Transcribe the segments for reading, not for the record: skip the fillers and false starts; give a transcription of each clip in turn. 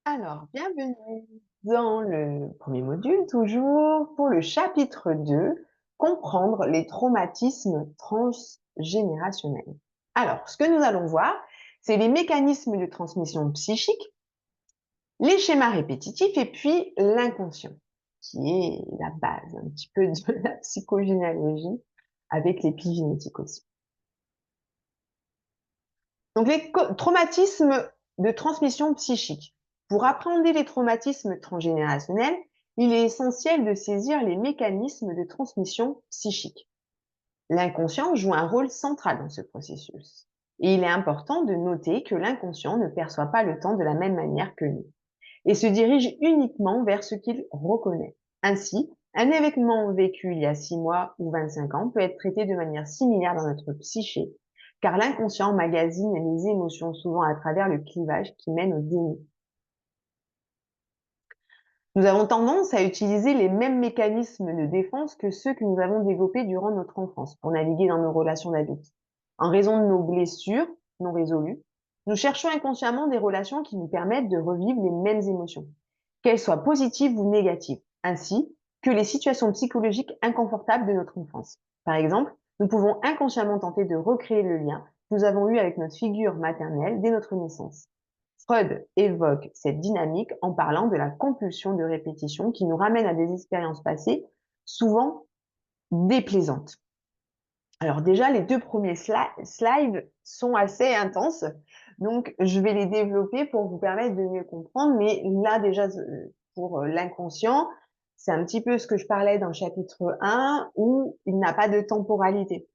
Alors, bienvenue dans le premier module, toujours pour le chapitre 2, comprendre les traumatismes transgénérationnels. Alors, ce que nous allons voir, c'est les mécanismes de transmission psychique, les schémas répétitifs et puis l'inconscient, qui est la base un petit peu de la psychogénéalogie avec l'épigénétique aussi. Donc, les traumatismes de transmission psychique. Pour appréhender les traumatismes transgénérationnels, il est essentiel de saisir les mécanismes de transmission psychique. L'inconscient joue un rôle central dans ce processus. Et il est important de noter que l'inconscient ne perçoit pas le temps de la même manière que nous et se dirige uniquement vers ce qu'il reconnaît. Ainsi, un événement vécu il y a 6 mois ou 25 ans peut être traité de manière similaire dans notre psyché, car l'inconscient emmagasine les émotions souvent à travers le clivage qui mène au déni. Nous avons tendance à utiliser les mêmes mécanismes de défense que ceux que nous avons développés durant notre enfance pour naviguer dans nos relations d'adultes. En raison de nos blessures non résolues, nous cherchons inconsciemment des relations qui nous permettent de revivre les mêmes émotions, qu'elles soient positives ou négatives, ainsi que les situations psychologiques inconfortables de notre enfance. Par exemple, nous pouvons inconsciemment tenter de recréer le lien que nous avons eu avec notre figure maternelle dès notre naissance. Freud évoque cette dynamique en parlant de la compulsion de répétition qui nous ramène à des expériences passées, souvent déplaisantes. Alors déjà, les deux premiers slides sont assez intenses, donc je vais les développer pour vous permettre de mieux comprendre, mais là déjà, pour l'inconscient, c'est un petit peu ce que je parlais dans le chapitre 1, où il n'a pas de temporalité.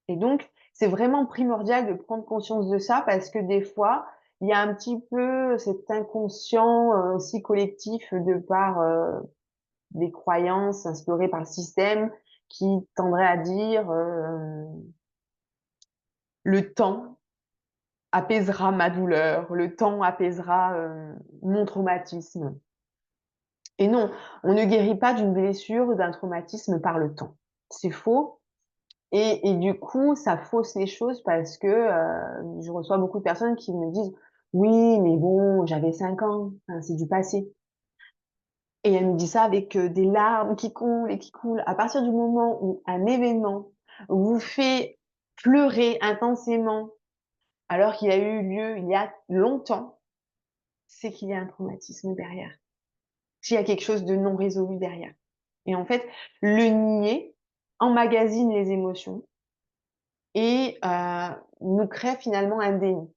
Et donc, c'est vraiment primordial de prendre conscience de ça parce que des fois, il y a un petit peu cet inconscient aussi collectif de par des croyances instaurées par le système qui tendrait à dire le temps apaisera ma douleur, le temps apaisera mon traumatisme. Et non, on ne guérit pas d'une blessure ou d'un traumatisme par le temps. C'est faux. Et du coup, ça fausse les choses parce que je reçois beaucoup de personnes qui me disent oui, mais bon, j'avais 5 ans, hein, c'est du passé. Et elle me dit ça avec des larmes qui coulent et qui coulent. À partir du moment où un événement vous fait pleurer intensément alors qu'il a eu lieu il y a longtemps, c'est qu'il y a un traumatisme derrière. Qu'il y a quelque chose de non résolu derrière. Et en fait, le nier emmagasine les émotions et nous crée finalement un déni.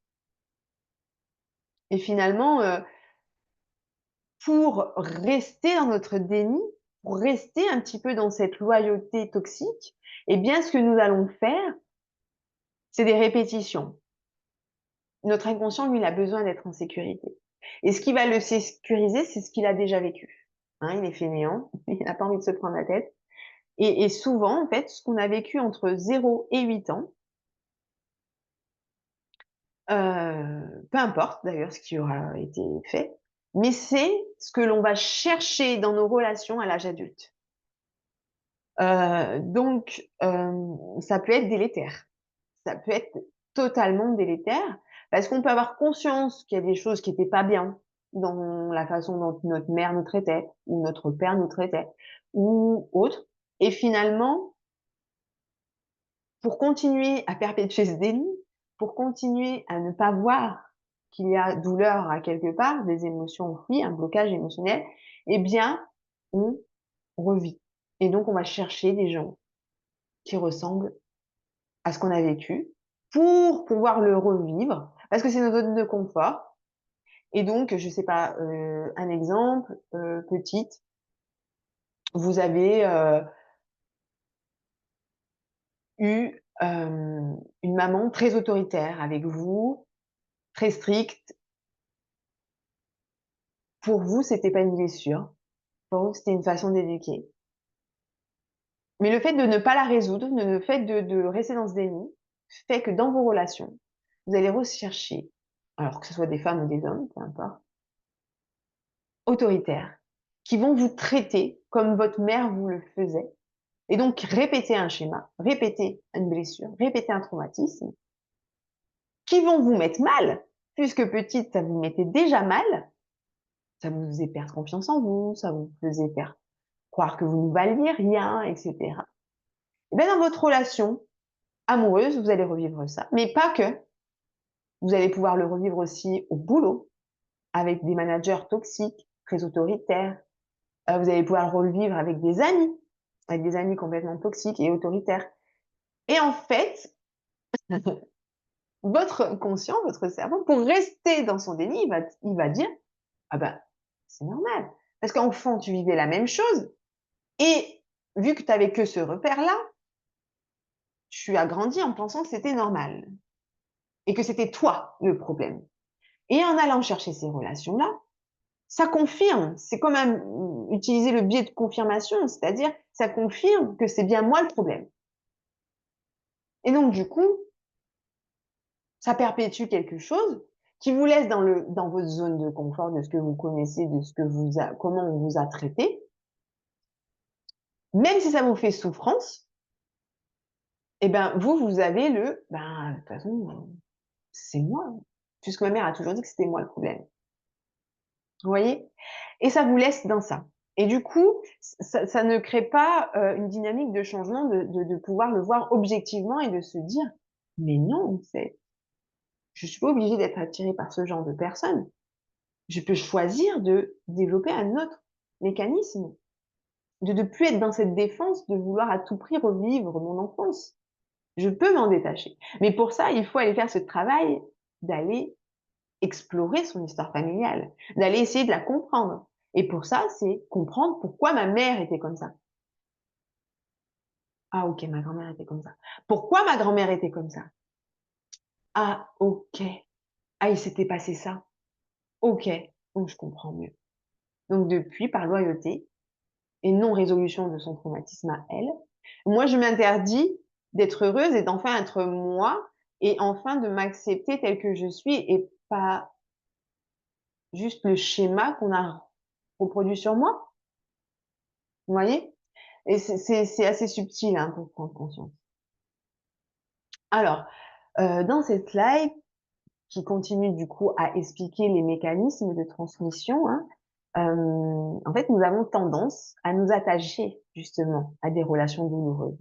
Et finalement, pour rester dans notre déni, pour rester un petit peu dans cette loyauté toxique, eh bien, ce que nous allons faire, c'est des répétitions. Notre inconscient, lui, il a besoin d'être en sécurité. Et ce qui va le sécuriser, c'est ce qu'il a déjà vécu. Hein, il est fainéant, il n'a pas envie de se prendre la tête. Et souvent, en fait, ce qu'on a vécu entre 0 et 8 ans, peu importe d'ailleurs ce qui aura été fait, mais c'est ce que l'on va chercher dans nos relations à l'âge adulte. Ça peut être délétère. Ça peut être totalement délétère parce qu'on peut avoir conscience qu'il y a des choses qui étaient pas bien dans la façon dont notre mère nous traitait ou notre père nous traitait ou autre. Et finalement, pour continuer à perpétuer ce déni, pour continuer à ne pas voir qu'il y a douleur à quelque part, des émotions enfouies, un blocage émotionnel, eh bien, on revit. Et donc, on va chercher des gens qui ressemblent à ce qu'on a vécu pour pouvoir le revivre, parce que c'est notre zone de confort. Et donc, je sais pas, un exemple, petite, vous avez eu une maman très autoritaire avec vous, très stricte. Pour vous, c'était pas une blessure. Pour vous, c'était une façon d'éduquer. Mais le fait de ne pas la résoudre, le fait de rester dans ce déni, fait que dans vos relations, vous allez rechercher, alors que ce soit des femmes ou des hommes, peu importe, autoritaires, qui vont vous traiter comme votre mère vous le faisait. Et donc, répéter un schéma, répéter une blessure, répéter un traumatisme, qui vont vous mettre mal, puisque petite, ça vous mettait déjà mal, Ça vous faisait perdre confiance en vous, ça vous faisait faire croire que vous ne valiez rien, et cetera. Et bien, dans votre relation amoureuse, vous allez revivre ça, mais pas que. Vous allez pouvoir le revivre aussi au boulot, avec des managers toxiques, très autoritaires. Vous allez pouvoir le revivre avec des amis complètement toxiques et autoritaires. Et en fait, votre conscient, votre cerveau, pour rester dans son déni, il va dire: «Ah bah, c'est normal, parce qu'enfant, tu vivais la même chose et vu que tu avais que ce repère-là, tu as grandi en pensant que c'était normal et que c'était toi le problème». Et en allant chercher ces relations-là, ça confirme, c'est comme utiliser le biais de confirmation, c'est-à-dire ça confirme que c'est bien moi le problème. Et donc du coup, ça perpétue quelque chose qui vous laisse dans votre zone de confort, de ce que vous connaissez, de ce que comment on vous a traité. Même si ça vous fait souffrance, et ben vous avez de toute façon, c'est moi. Puisque ma mère a toujours dit que c'était moi le problème. Vous voyez? Et ça vous laisse dans ça. Et du coup, ça ne crée pas, une dynamique de changement, de pouvoir le voir objectivement et de se dire: «Mais non, en fait, je suis pas obligée d'être attirée par ce genre de personne. Je peux choisir de développer un autre mécanisme, de ne plus être dans cette défense, de vouloir à tout prix revivre mon enfance. Je peux m'en détacher». Mais pour ça, il faut aller faire ce travail d'aller explorer son histoire familiale, d'aller essayer de la comprendre. Et pour ça, c'est comprendre pourquoi ma mère était comme ça. Ah OK, ma grand-mère était comme ça. Pourquoi ma grand-mère était comme ça? Ah OK. Ah, il s'était passé ça. OK, donc je comprends mieux. Donc depuis, par loyauté et non résolution de son traumatisme à elle, moi je m'interdis d'être heureuse et d'enfin être moi et enfin de m'accepter telle que je suis et pas juste le schéma qu'on a reproduit sur moi. Vous voyez? Et c'est assez subtil, hein, pour prendre conscience. Alors, dans cette slide qui continue du coup à expliquer les mécanismes de transmission, hein, en fait, nous avons tendance à nous attacher justement à des relations douloureuses.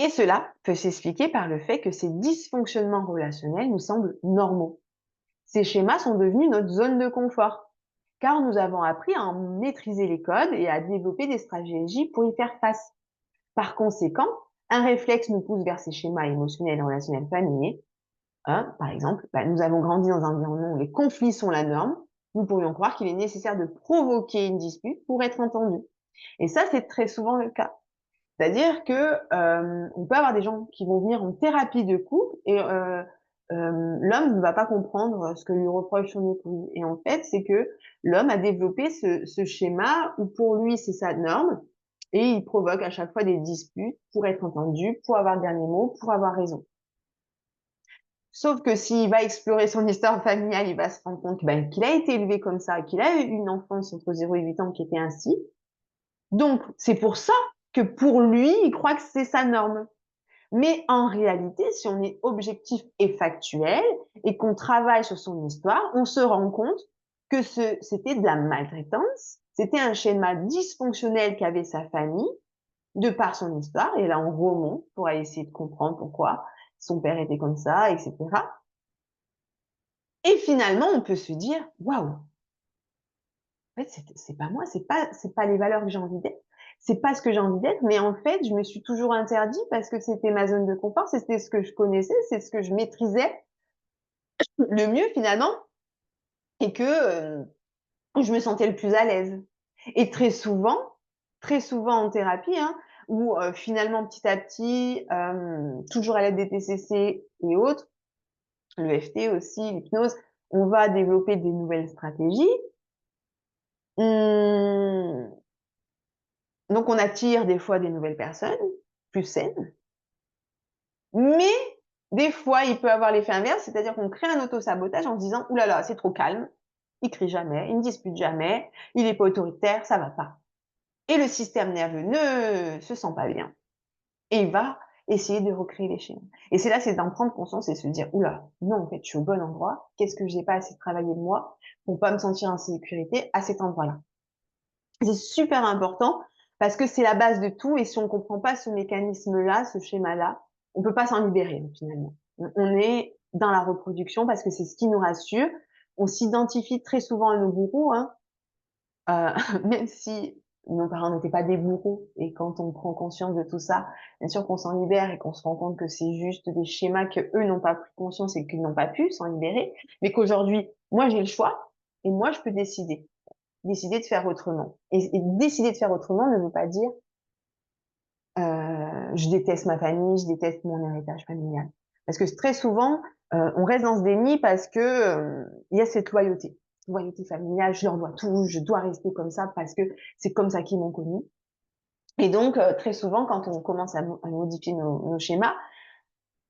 Et cela peut s'expliquer par le fait que ces dysfonctionnements relationnels nous semblent normaux. Ces schémas sont devenus notre zone de confort, car nous avons appris à en maîtriser les codes et à développer des stratégies pour y faire face. Par conséquent, un réflexe nous pousse vers ces schémas émotionnels et relationnels familiers. Hein, par exemple, nous avons grandi dans un environnement où les conflits sont la norme. Nous pourrions croire qu'il est nécessaire de provoquer une dispute pour être entendu. Et ça, c'est très souvent le cas. C'est-à-dire que on peut avoir des gens qui vont venir en thérapie de couple et l'homme ne va pas comprendre ce que lui reproche son épouse. Et en fait, c'est que l'homme a développé ce schéma où pour lui, c'est sa norme et il provoque à chaque fois des disputes pour être entendu, pour avoir le dernier mot, pour avoir raison. Sauf que s'il va explorer son histoire familiale, il va se rendre compte, qu'il a été élevé comme ça, qu'il a eu une enfance entre 0 et 8 ans qui était ainsi. Donc, c'est pour ça que pour lui, il croit que c'est sa norme. Mais en réalité, si on est objectif et factuel et qu'on travaille sur son histoire, on se rend compte que c'était de la maltraitance, c'était un schéma dysfonctionnel qu'avait sa famille de par son histoire. Et là, on remonte pour aller essayer de comprendre pourquoi son père était comme ça, etc. Et finalement, on peut se dire: «Waouh, en fait, c'est pas moi, c'est pas les valeurs que j'ai envie d'être, c'est pas ce que j'ai envie d'être, mais en fait, je me suis toujours interdit parce que c'était ma zone de confort, c'était ce que je connaissais, c'est ce que je maîtrisais le mieux finalement et que, où je me sentais le plus à l'aise». Et très souvent en thérapie, hein, où, finalement petit à petit, toujours à l'aide des TCC et autres, l'EFT aussi, l'hypnose, on va développer des nouvelles stratégies. Mmh, donc on attire des fois des nouvelles personnes, plus saines, mais des fois, il peut avoir l'effet inverse, c'est-à-dire qu'on crée un autosabotage en se disant: «Ouh là là, c'est trop calme, il crie jamais, il ne dispute jamais, il est pas autoritaire, ça va pas». Et le système nerveux ne se sent pas bien et essayer de recréer les schémas. Et c'est d'en prendre conscience et se dire, oula, non, en fait, je suis au bon endroit. Qu'est-ce que j'ai pas assez travaillé de moi pour pas me sentir en sécurité à cet endroit-là? C'est super important parce que c'est la base de tout et si on comprend pas ce mécanisme-là, ce schéma-là, on peut pas s'en libérer, finalement. On est dans la reproduction parce que c'est ce qui nous rassure. On s'identifie très souvent à nos bourreaux, hein, même si nos parents n'étaient pas des bourreaux et quand on prend conscience de tout ça, bien sûr qu'on s'en libère et qu'on se rend compte que c'est juste des schémas qu'eux n'ont pas pris conscience et qu'ils n'ont pas pu s'en libérer, mais qu'aujourd'hui, moi j'ai le choix et moi je peux décider de faire autrement. Et décider de faire autrement ne veut pas dire je déteste ma famille, je déteste mon héritage familial. Parce que très souvent, on reste dans ce déni parce que il y a cette loyauté familiale, je leur dois tout, je dois rester comme ça parce que c'est comme ça qu'ils m'ont connu. Et donc, très souvent, quand on commence à modifier nos schémas,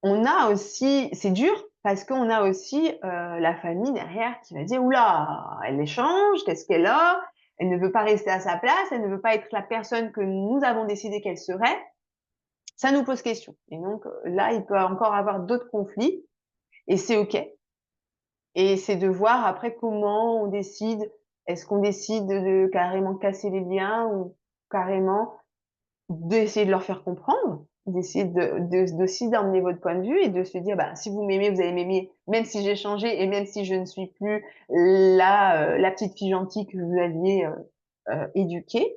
on a aussi, c'est dur parce qu'on a aussi la famille derrière qui va dire oula, elle les change, qu'est-ce qu'elle a? Elle ne veut pas rester à sa place, elle ne veut pas être la personne que nous avons décidé qu'elle serait. Ça nous pose question. Et donc là, il peut encore avoir d'autres conflits et c'est OK. Et c'est de voir après comment on décide. Est-ce qu'on décide de carrément casser les liens ou carrément d'essayer de leur faire comprendre, d'essayer d'aussi d'emmener votre point de vue et de se dire, bah, si vous m'aimez, vous allez m'aimer, même si j'ai changé et même si je ne suis plus la petite fille gentille que vous aviez éduquée,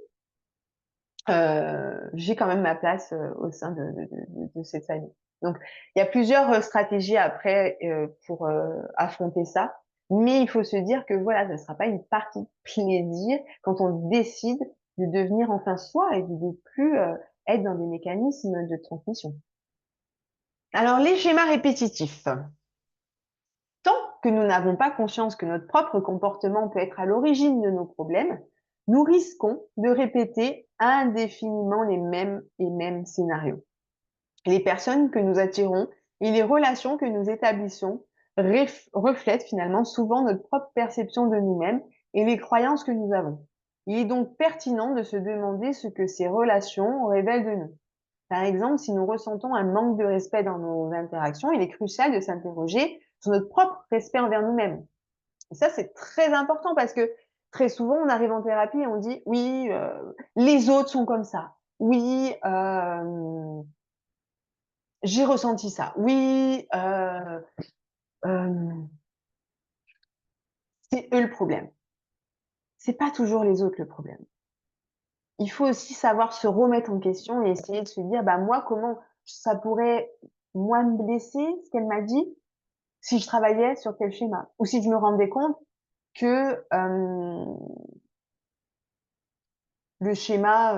j'ai quand même ma place au sein de cette famille. Donc, il y a plusieurs stratégies après pour affronter ça, mais il faut se dire que voilà, ça ne sera pas une partie de plaisir quand on décide de devenir enfin soi et de ne plus être dans des mécanismes de transmission. Alors, les schémas répétitifs. Tant que nous n'avons pas conscience que notre propre comportement peut être à l'origine de nos problèmes, nous risquons de répéter indéfiniment les mêmes scénarios. Les personnes que nous attirons et les relations que nous établissons reflètent finalement souvent notre propre perception de nous-mêmes et les croyances que nous avons. Il est donc pertinent de se demander ce que ces relations révèlent de nous. Par exemple, si nous ressentons un manque de respect dans nos interactions, il est crucial de s'interroger sur notre propre respect envers nous-mêmes. Et ça, c'est très important parce que très souvent, on arrive en thérapie et on dit oui, les autres sont comme ça. Oui, j'ai ressenti ça. Oui, c'est eux le problème. C'est pas toujours les autres le problème. Il faut aussi savoir se remettre en question et essayer de se dire, bah moi, comment ça pourrait moi me blesser ce qu'elle m'a dit si je travaillais sur tel schéma ou si je me rendais compte que le schéma,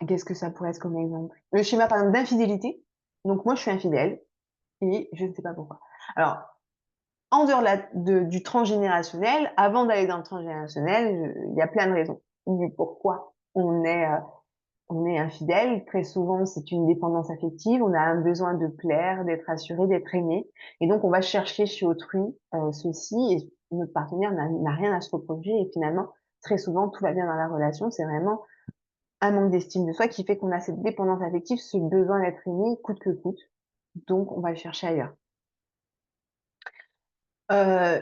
qu'est-ce que ça pourrait être comme exemple? Le schéma, par exemple, d'infidélité. Donc moi, je suis infidèle et je ne sais pas pourquoi. Alors, en dehors du transgénérationnel, avant d'aller dans le transgénérationnel, il y a plein de raisons du pourquoi on est infidèle. Très souvent, c'est une dépendance affective. On a un besoin de plaire, d'être assuré, d'être aimé. Et donc, on va chercher chez autrui ceci et notre partenaire n'a rien à se reprocher. Et finalement, très souvent, tout va bien dans la relation. C'est vraiment un manque d'estime de soi qui fait qu'on a cette dépendance affective, ce besoin d'être aimé coûte que coûte. Donc, on va le chercher ailleurs.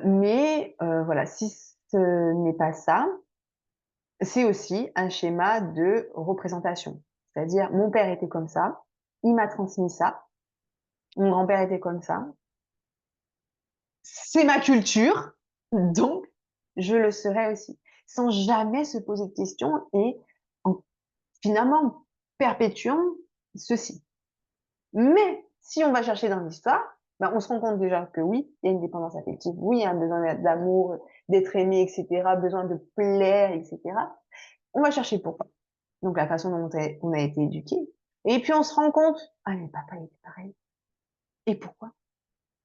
Mais voilà, si ce n'est pas ça, c'est aussi un schéma de représentation. C'est-à-dire, mon père était comme ça, il m'a transmis ça, mon grand-père était comme ça, c'est ma culture, donc je le serai aussi. Sans jamais se poser de questions et en finalement perpétuant ceci. Mais si on va chercher dans l'histoire, ben, on se rend compte déjà que oui, il y a une dépendance affective, oui, il y a un besoin d'amour, d'être aimé, etc., besoin de plaire, etc. On va chercher pourquoi. Donc la façon dont on a été éduqué. Et puis on se rend compte, ah mais papa il était pareil. Et pourquoi?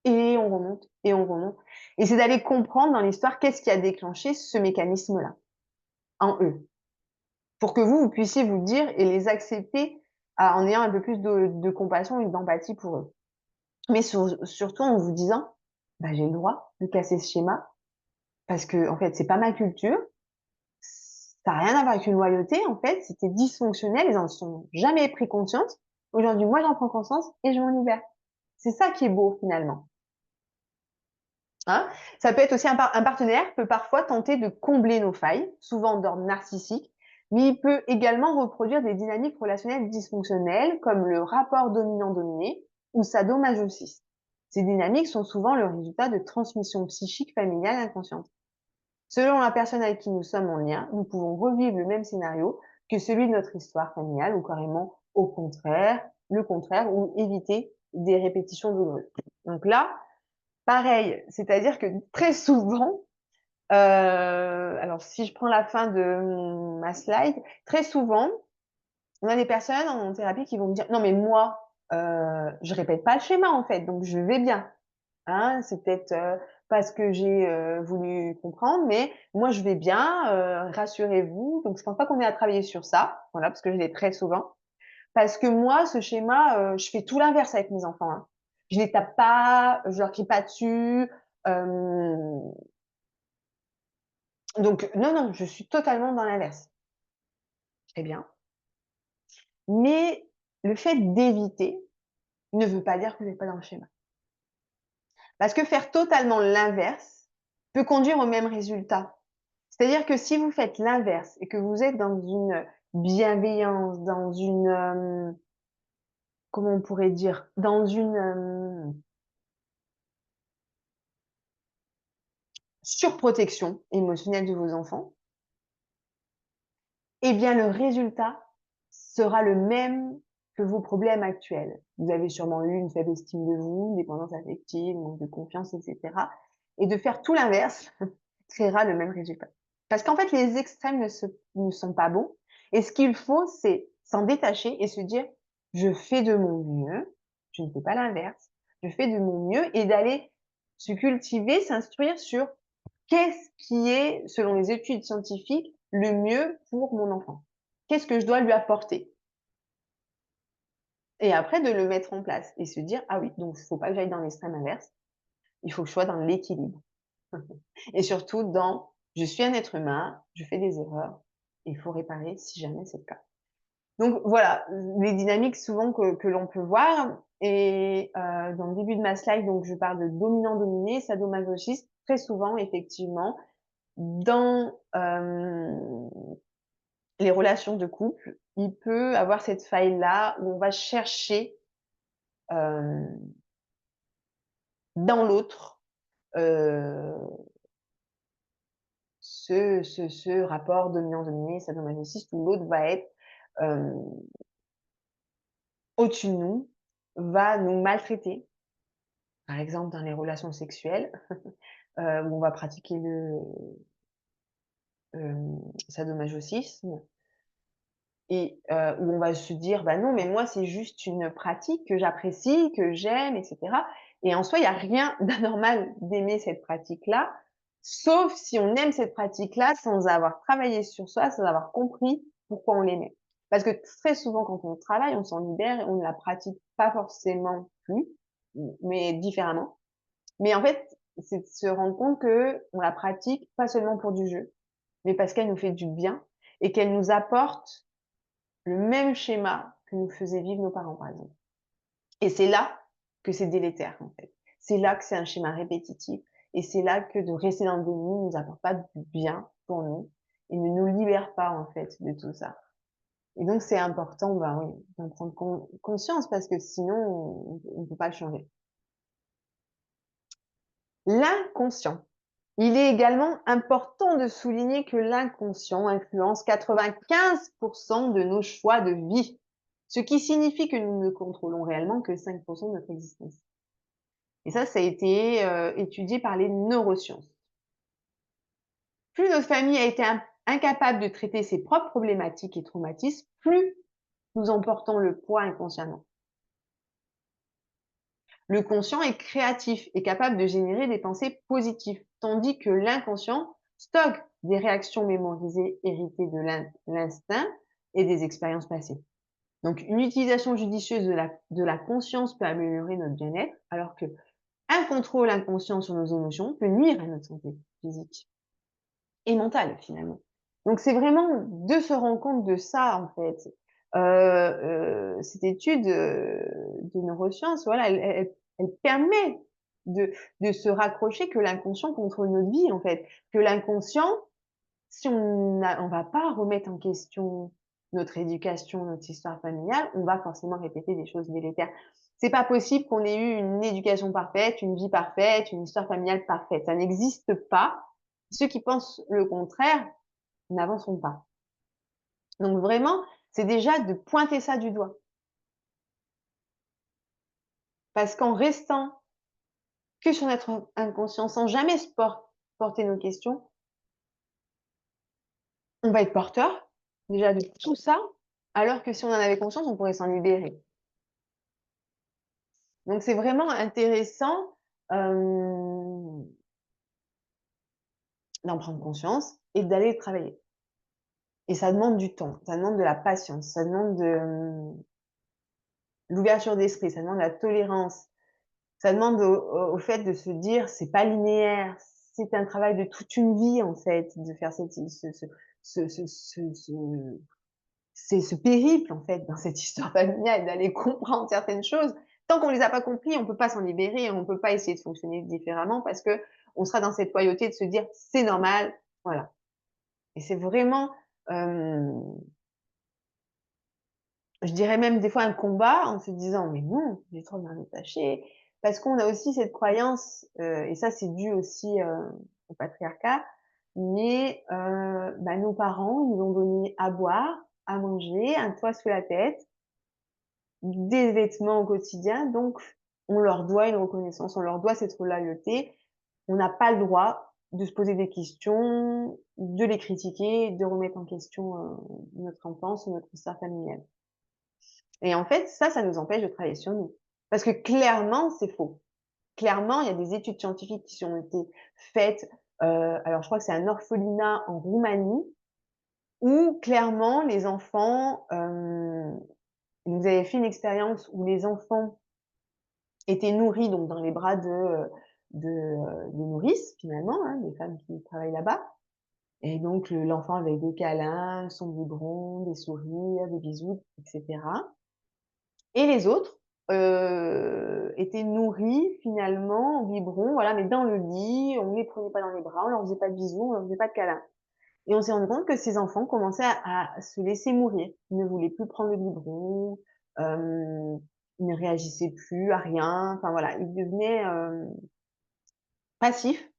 Et on remonte, et on remonte. Et c'est d'aller comprendre dans l'histoire qu'est-ce qui a déclenché ce mécanisme-là en eux, pour que vous puissiez vous dire et les accepter en ayant un peu plus de compassion et d'empathie pour eux. Mais surtout en vous disant, bah, j'ai le droit de casser ce schéma parce que en fait c'est pas ma culture, Ça n'a rien à voir avec une loyauté, en fait, c'était dysfonctionnel, ils n'en sont jamais pris conscience. Aujourd'hui, moi, j'en prends conscience et je m'en libère. C'est ça qui est beau, finalement. Hein. Ça peut être aussi un partenaire peut parfois tenter de combler nos failles, souvent d'ordre narcissique, mais il peut également reproduire des dynamiques relationnelles dysfonctionnelles comme le rapport dominant-dominé ou sadomasochisme. Ces dynamiques sont souvent le résultat de transmissions psychiques familiales inconscientes. Selon la personne avec qui nous sommes en lien, nous pouvons revivre le même scénario que celui de notre histoire familiale ou carrément au contraire, le contraire ou éviter des répétitions douloureuses. Donc là, pareil, c'est-à-dire que très souvent, alors si je prends la fin de ma slide, très souvent, on a des personnes en thérapie qui vont me dire: «Non mais moi, je répète pas le schéma en fait, donc je vais bien, hein. C'est peut-être, parce que j'ai, voulu comprendre, mais moi je vais bien, rassurez-vous». Donc je pense pas qu'on ait à travailler sur ça, voilà, parce que je l'ai très souvent. Parce que moi, ce schéma, je fais tout l'inverse avec mes enfants, hein. Je les tape pas, je leur crie pas dessus, hem, donc non, non, je suis totalement dans l'inverse. Très bien. Mais le fait d'éviter ne veut pas dire que vous êtes pas dans le schéma. Parce que faire totalement l'inverse peut conduire au même résultat. C'est-à-dire que si vous faites l'inverse et que vous êtes dans une bienveillance, dans une, comment on pourrait dire? Dans une, surprotection émotionnelle de vos enfants, eh bien le résultat sera le même que vos problèmes actuels. Vous avez sûrement eu une faible estime de vous, une dépendance affective, manque de confiance, et cetera, et de faire tout l'inverse créera le même résultat. Parce qu'en fait, les extrêmes ne sont pas bons et ce qu'il faut, c'est s'en détacher et se dire: «Je fais de mon mieux, je ne fais pas l'inverse, je fais de mon mieux» et d'aller se cultiver, s'instruire sur qu'est-ce qui est, selon les études scientifiques, le mieux pour mon enfant? Qu'est-ce que je dois lui apporter? Et après de le mettre en place et se dire: «Ah oui, donc il faut pas que j'aille dans l'extrême inverse, il faut que je sois dans l'équilibre» et surtout dans: «Je suis un être humain, je fais des erreurs, il faut réparer si jamais c'est le cas». Donc voilà, les dynamiques souvent que l'on peut voir et dans le début de ma slide, donc je parle de dominant-dominé, sadomasochisme. Très souvent, effectivement, dans, les relations de couple, il peut avoir cette faille-là où on va chercher, hem, dans l'autre, heu, ce rapport dominant-dominé, sadomasochiste où l'autre va être, hem, au-dessus de nous, va nous maltraiter. Par exemple, dans les relations sexuelles, où on va pratiquer le, sadomasochisme et où on va se dire: «Bah, non, mais moi, c'est juste une pratique que j'apprécie, que j'aime et cetera» et en soi, il y a rien d'anormal d'aimer cette pratique-là, sauf si on aime cette pratique-là sans avoir travaillé sur soi, sans avoir compris pourquoi on l'aimait. Parce que très souvent, quand on travaille, on s'en libère et on ne la pratique pas forcément plus, mais différemment. Mais en fait, c'est de se rendre compte qu'on la pratique pas seulement pour du jeu, mais parce qu'elle nous fait du bien et qu'elle nous apporte le même schéma que nous faisaient vivre nos parents, par exemple. Et c'est là que c'est délétère, en fait. C'est là que c'est un schéma répétitif et c'est là que de rester dans le déni ne nous apporte pas du bien pour nous et ne nous libère pas, en fait, de tout ça. Et donc c'est important, bah, oui, d'en prendre conscience parce que sinon on peut pas le changer. L'inconscient. Il est également important de souligner que l'inconscient influence 95 de nos choix de vie, ce qui signifie que nous ne contrôlons réellement que 5 de notre existence. Et ça a été, étudié par les neurosciences. Plus notre famille a été incapable de traiter ses propres problématiques et traumatismes, plus nous en portons le poids inconsciemment. Le conscient est créatif et capable de générer des pensées positives, tandis que l'inconscient stocke des réactions mémorisées héritées de l'instinct et des expériences passées. Donc, une utilisation judicieuse de la conscience peut améliorer notre bien-être, alors que un contrôle inconscient sur nos émotions peut nuire à notre santé physique et mentale, finalement. Donc c'est vraiment de se rendre compte de ça, en fait. Cette étude, de neurosciences, voilà, elle permet de se raccrocher que l'inconscient contrôle notre vie, en fait. Que l'inconscient, si on va pas remettre en question notre éducation, notre histoire familiale, on va forcément répéter des choses délétères. C'est pas possible qu'on ait eu une éducation parfaite, une vie parfaite, une histoire familiale parfaite. Ça n'existe pas. Ceux qui pensent le contraire n'avanceront pas. Donc vraiment, c'est déjà de pointer ça du doigt. Parce qu'en restant que sur notre inconscient, sans jamais se porter nos questions, on va être porteur, déjà de tout ça, alors que si on en avait conscience, on pourrait s'en libérer. Donc c'est vraiment intéressant, hem, d'en prendre conscience et d'aller le travailler. Et ça demande du temps, ça demande de la patience, ça demande de, l'ouverture d'esprit, ça demande de la tolérance, ça demande au fait de se dire: «C'est pas linéaire, c'est un travail de toute une vie, en fait, de faire cette ce ce ce ce c'est ce périple, en fait, dans cette histoire familiale, d'aller comprendre certaines choses. Tant qu'on les a pas compris, on peut pas s'en libérer, on peut pas essayer de fonctionner différemment parce qu'on sera dans cette loyauté de se dire: «C'est normal», voilà. Et c'est vraiment, hem, je dirais même des fois un combat en se disant: «Mais non, j'ai trop bien détaché». Parce qu'on a aussi cette croyance, et ça c'est dû aussi, au patriarcat, mais bah, nos parents, ils nous ont donné à boire, à manger, un toit sous la tête, des vêtements au quotidien, donc on leur doit une reconnaissance, on leur doit cette loyauté. On n'a pas le droit de se poser des questions, de les critiquer, de remettre en question, notre enfance ou notre histoire familiale. Et en fait, ça nous empêche de travailler sur nous. Parce que clairement, c'est faux. Clairement, il y a des études scientifiques qui ont été faites, alors je crois que c'est un orphelinat en Roumanie, où clairement les enfants, ils avaient fait une expérience où les enfants étaient nourris donc dans les bras des nourrices finalement, hein, des femmes qui travaillent là-bas. Et donc l'enfant avait des câlins, son biberon, des sourires, des bisous, et cetera. Et les autres, étaient nourris finalement au biberon, voilà, mais dans le lit, on ne les prenait pas dans les bras, on leur faisait pas de bisous, on leur faisait pas de câlins. Et on s'est rendu compte que ces enfants commençaient à se laisser mourir. Ils ne voulaient plus prendre le biberon, ils ne réagissaient plus à rien, enfin voilà, ils devenaient, passifs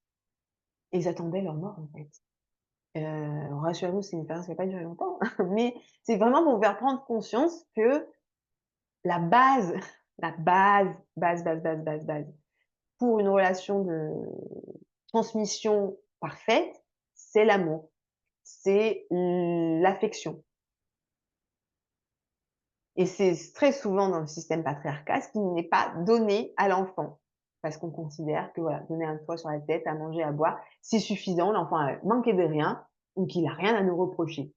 et ils attendaient leur mort, en fait. Rassurez-vous, c'est une expérience qui a pas duré longtemps, mais c'est vraiment pour vous faire prendre conscience que la base, la base, pour une relation de transmission parfaite, c'est l'amour, c'est l'affection. Et c'est très souvent dans le système patriarcal ce qui n'est pas donné à l'enfant. Parce qu'on considère que voilà, donner un toit sur la tête, à manger, à boire, c'est suffisant, l'enfant a manqué de rien ou qu'il a rien à nous reprocher.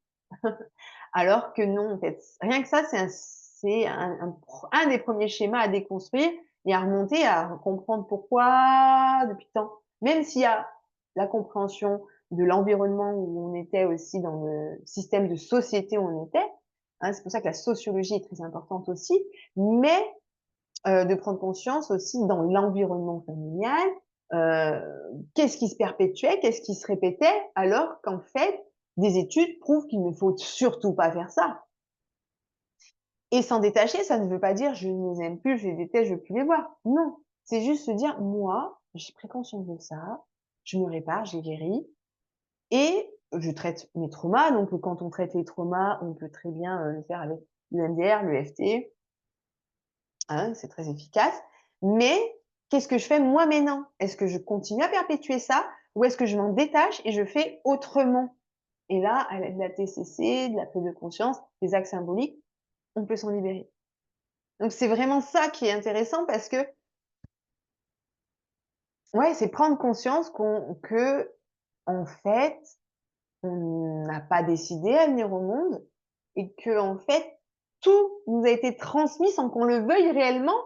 Alors que non, en fait, rien que ça, c'est un des premiers schémas à déconstruire et à remonter, à comprendre pourquoi depuis tant. Même s'il y a la compréhension de l'environnement où on était aussi dans le système de société où on était, hein, c'est pour ça que la sociologie est très importante aussi, mais de prendre conscience aussi dans l'environnement familial, qu'est-ce qui se perpétuait, qu'est-ce qui se répétait, alors qu'en fait, des études prouvent qu'il ne faut surtout pas faire ça. Et s'en détacher, ça ne veut pas dire: «Je ne les aime plus, je les déteste, je veux plus les voir». Non, c'est juste se dire: «Moi, j'ai pris conscience de ça, je me répare, j'ai guéri et je traite mes traumas». Donc quand on traite les traumas, on peut très bien, le faire avec l'EMDR, l'EFT, hein, c'est très efficace. Mais qu'est-ce que je fais moi maintenant? Est-ce que je continue à perpétuer ça ou est-ce que je m'en détache et je fais autrement? Et là, avec de la TCC, de la prise de conscience, des actes symboliques, on peut s'en libérer. Donc c'est vraiment ça qui est intéressant parce que, ouais, c'est prendre conscience que en fait, on n'a pas décidé à venir au monde et que en fait, tout nous a été transmis sans qu'on le veuille réellement.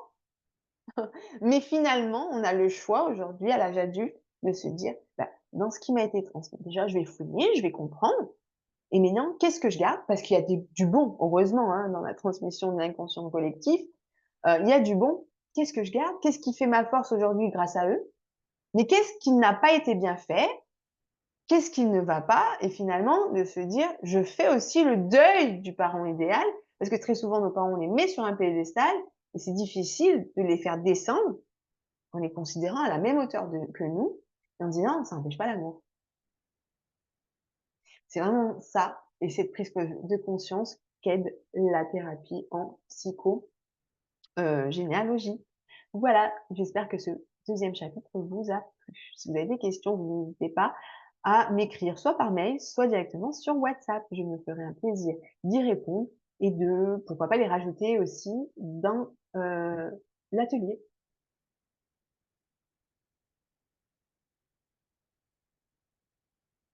Mais finalement, on a le choix aujourd'hui, à l'âge adulte, de se dire: «Bah, dans ce qui m'a été transmis, déjà je vais fouiller, je vais comprendre Et maintenant, qu'est-ce que je garde? Parce qu'il y a du bon, heureusement, hein, dans la transmission de l'inconscient collectif, il y a du bon. Qu'est-ce que je garde? Qu'est-ce qui fait ma force aujourd'hui grâce à eux? Mais qu'est-ce qui n'a pas été bien fait? Qu'est-ce qui ne va pas? Et finalement, de se dire: «Je fais aussi le deuil du parent idéal», parce que très souvent, nos parents, on les met sur un piédestal et c'est difficile de les faire descendre en les considérant à la même hauteur que nous et en disant: «Ça n'empêche pas l'amour». C'est vraiment ça et cette prise de conscience qu'aide la thérapie en généalogie. Voilà, j'espère que ce deuxième chapitre vous a plu. Si vous avez des questions, vous n'hésitez pas à m'écrire soit par mail, soit directement sur WhatsApp. Je me ferai un plaisir d'y répondre et de pourquoi pas les rajouter aussi dans, l'atelier.